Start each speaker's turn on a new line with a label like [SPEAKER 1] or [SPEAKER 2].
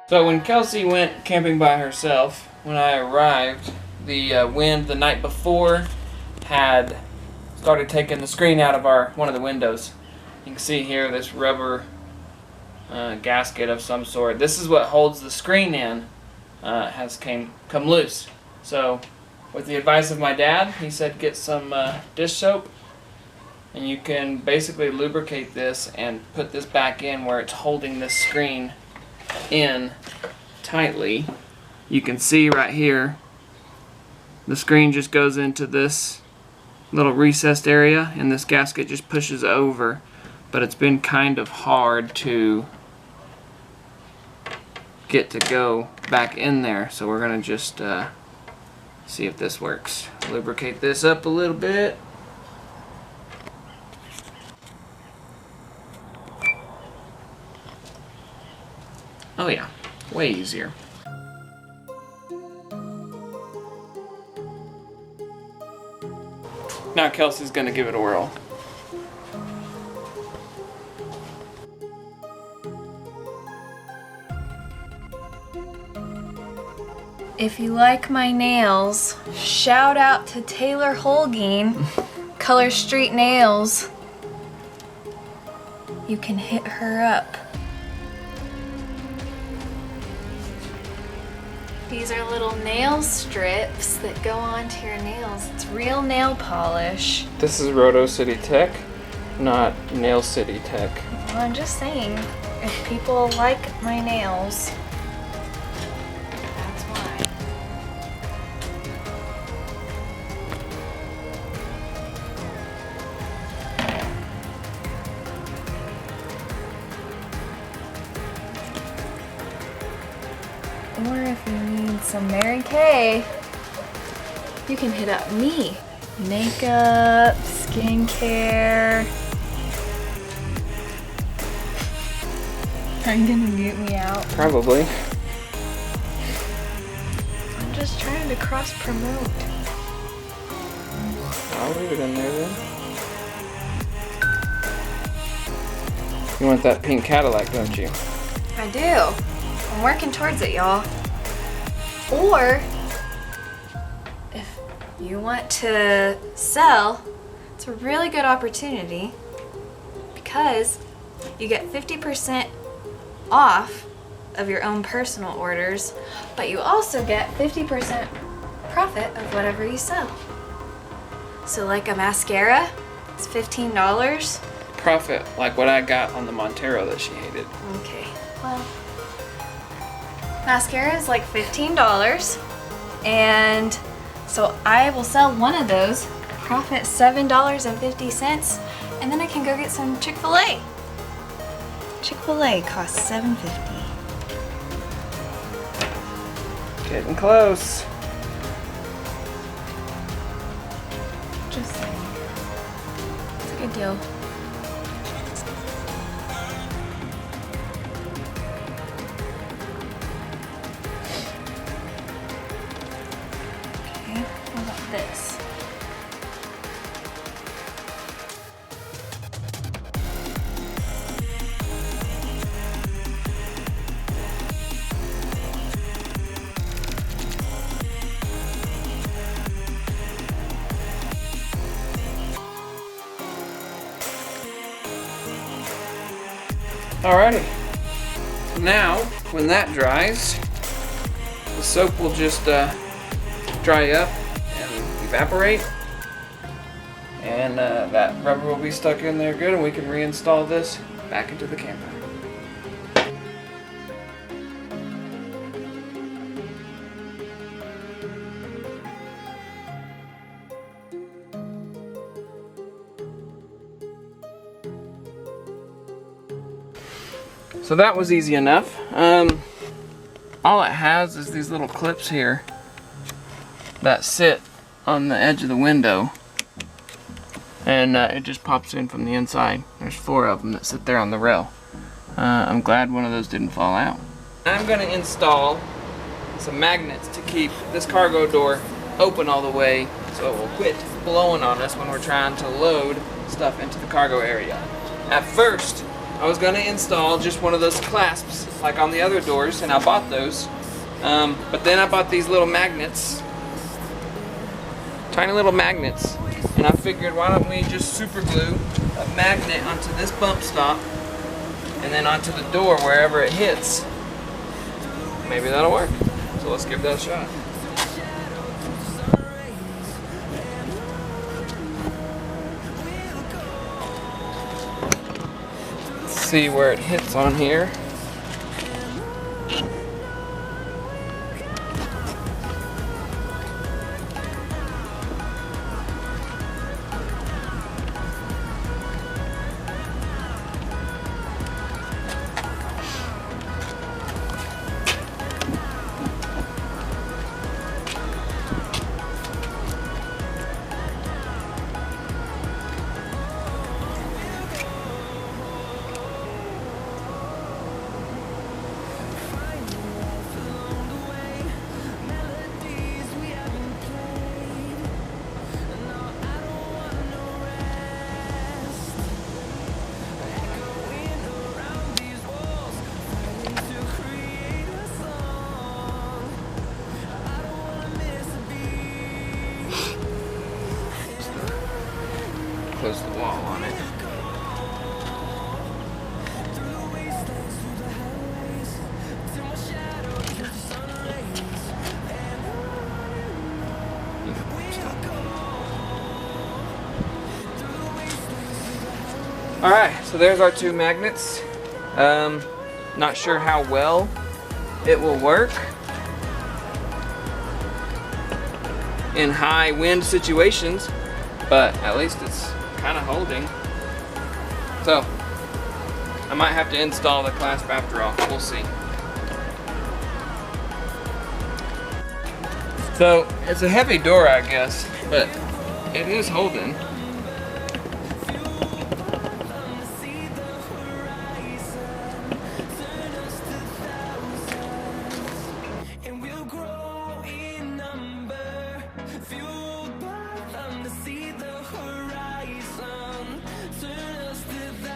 [SPEAKER 1] So when Kelsey went camping by herself, when I arrived, the wind the night before had started taking the screen out of one of the windows. You can see here this rubber gasket of some sort. This is what holds the screen in. Has come loose. So with the advice of my dad, he said get some dish soap, and you can basically lubricate this and put this back in where it's holding this screen in tightly. You can see right here the screen just goes into this little recessed area and this gasket just pushes over, but it's been kind of hard to get to go back in there, so we're gonna just see if this works. Lubricate this up a little bit. Oh yeah, way easier. Now Kelsey's gonna give it a whirl.
[SPEAKER 2] If you like my nails, shout out to Taylor Holguin, Color Street Nails. You can hit her up. These are little nail strips that go onto your nails. It's real nail polish.
[SPEAKER 1] This is RotoCityTech, not NailCityTech.
[SPEAKER 2] Well, I'm just saying, if people like my nails, that's why. Or if you need some Mary Kay, you can hit up me. Makeup, skincare. Are you gonna mute me out?
[SPEAKER 1] Probably.
[SPEAKER 2] I'm just trying to cross promote.
[SPEAKER 1] I'll leave it in there then. You want that pink Cadillac, don't you?
[SPEAKER 2] I do. I'm working towards it, y'all. Or if you want to sell, it's a really good opportunity because you get 50% off of your own personal orders, but you also get 50% profit of whatever you sell. So like a mascara, it's $15.
[SPEAKER 1] Profit, like what I got on the Montero that she hated.
[SPEAKER 2] Okay, well, mascara is like $15, and so I will sell one of those, profit $7.50, and then I can go get some Chick-fil-A. Chick-fil-A costs $7.50.
[SPEAKER 1] Getting close.
[SPEAKER 2] Just saying. It's a good deal. Okay, what about this?
[SPEAKER 1] Alrighty. Now, when that dries, the soap will just dry up and evaporate, and that rubber will be stuck in there good, and we can reinstall this back into the camper. So that was easy enough. All it has is these little clips here that sit on the edge of the window, and it just pops in from the inside. There's 4 of them that sit there on the rail. I'm glad one of those didn't fall out. I'm going to install some magnets to keep this cargo door open all the way so it will quit blowing on us when we're trying to load stuff into the cargo area. At first, I was gonna install just one of those clasps like on the other doors, and I bought those. But then I bought these little magnets, tiny little magnets, and I figured why don't we just super glue a magnet onto this bump stop and then onto the door wherever it hits. Maybe that'll work. So let's give that a shot. Let's see where it hits on here. Close the wall on it. Alright, so there's our two magnets. Not sure how well it will work in high wind situations, but at least it's kind of holding. So I might have to install the clasp after all. We'll see. So it's a heavy door, I guess, but it is holding.